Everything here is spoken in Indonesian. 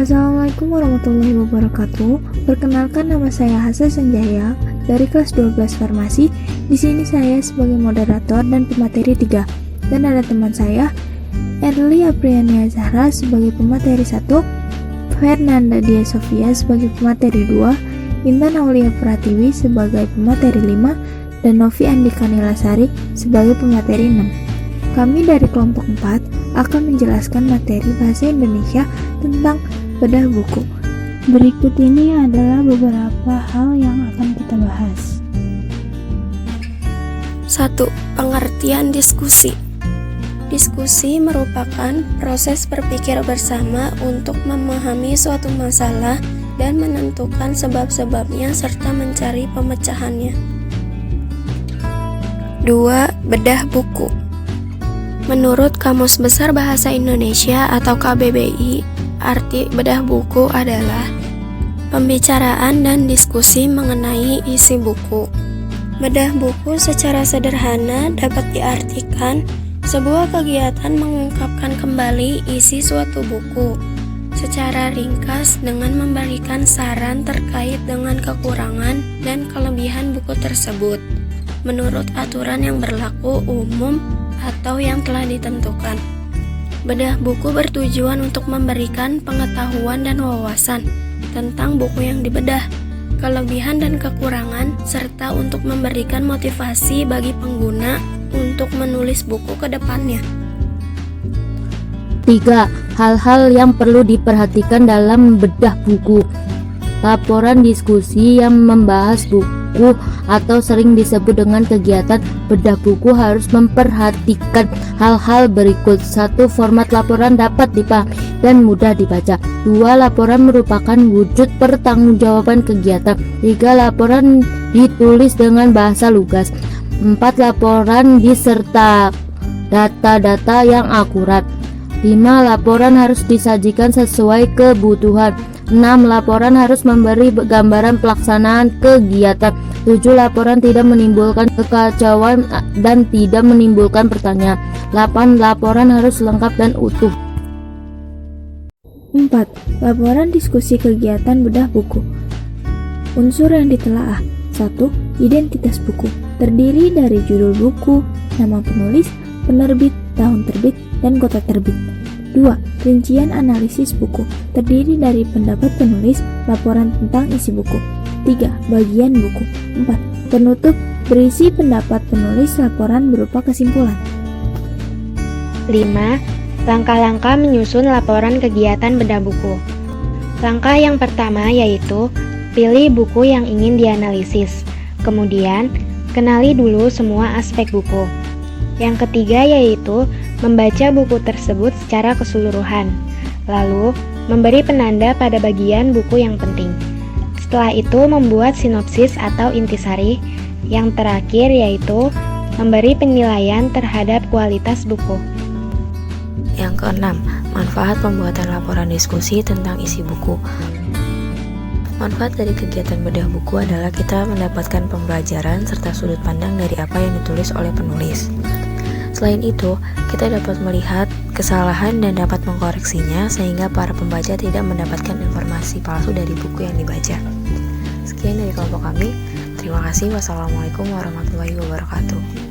Assalamualaikum warahmatullahi wabarakatuh. Perkenalkan, nama saya Hasa Sanjaya dari kelas 12 Farmasi. Di sini saya sebagai moderator dan pemateri 3. Dan ada teman saya, Erli Apriania Zahra sebagai pemateri 1, Fernanda Dia Sofia sebagai pemateri 2, Intan Aulia Pratiwi sebagai pemateri 5, dan Novi Andika Nilasari sebagai pemateri 6. Kami dari kelompok 4 akan menjelaskan materi bahasa Indonesia tentang bedah buku. Berikut ini adalah beberapa hal yang akan kita bahas. 1. Pengertian diskusi. Diskusi merupakan proses berpikir bersama untuk memahami suatu masalah dan menentukan sebab-sebabnya serta mencari pemecahannya. 2. Bedah buku. Menurut Kamus Besar Bahasa Indonesia atau KBBI, arti bedah buku adalah pembicaraan dan diskusi mengenai isi buku. Bedah buku secara sederhana dapat diartikan sebuah kegiatan mengungkapkan kembali isi suatu buku secara ringkas dengan memberikan saran terkait dengan kekurangan dan kelebihan buku tersebut menurut aturan yang berlaku umum atau yang telah ditentukan. Bedah buku bertujuan untuk memberikan pengetahuan dan wawasan tentang buku yang dibedah, kelebihan dan kekurangan, serta untuk memberikan motivasi bagi pengguna untuk menulis buku ke depannya. 3. Hal-hal yang perlu diperhatikan dalam bedah buku. Laporan diskusi yang membahas buku atau sering disebut dengan kegiatan bedah buku harus memperhatikan hal-hal berikut. 1. Format laporan dapat dipahami dan mudah dibaca. 2. Laporan merupakan wujud pertanggungjawaban kegiatan. 3. Laporan ditulis dengan bahasa lugas. 4. Laporan diserta data-data yang akurat. 5. Laporan harus disajikan sesuai kebutuhan. 6. Laporan harus memberi gambaran pelaksanaan kegiatan. 7. Laporan tidak menimbulkan kekacauan dan tidak menimbulkan pertanyaan. 8. Laporan harus lengkap dan utuh. 4. Laporan diskusi kegiatan bedah buku. Unsur yang ditelaah. 1. Identitas buku. Terdiri dari judul buku, nama penulis, penerbit, tahun terbit, dan kota terbit. 2. Rincian analisis buku. Terdiri dari pendapat penulis, laporan tentang isi buku. 3. Bagian buku. 4. Penutup berisi pendapat penulis, laporan berupa kesimpulan. 5. Langkah-langkah menyusun laporan kegiatan bedah buku. Langkah yang pertama yaitu pilih buku yang ingin dianalisis. Kemudian, kenali dulu semua aspek buku. Yang ketiga yaitu membaca buku tersebut secara keseluruhan, lalu memberi penanda pada bagian buku yang penting. Setelah itu membuat sinopsis atau intisari. Yang terakhir yaitu memberi penilaian terhadap kualitas buku. Yang keenam, manfaat pembuatan laporan diskusi tentang isi buku. Manfaat dari kegiatan bedah buku adalah kita mendapatkan pembelajaran serta sudut pandang dari apa yang ditulis oleh penulis. Selain itu, kita dapat melihat kesalahan dan dapat mengkoreksinya sehingga para pembaca tidak mendapatkan informasi palsu dari buku yang dibaca. Sekian dari kelompok kami. Terima kasih. Wassalamualaikum warahmatullahi wabarakatuh.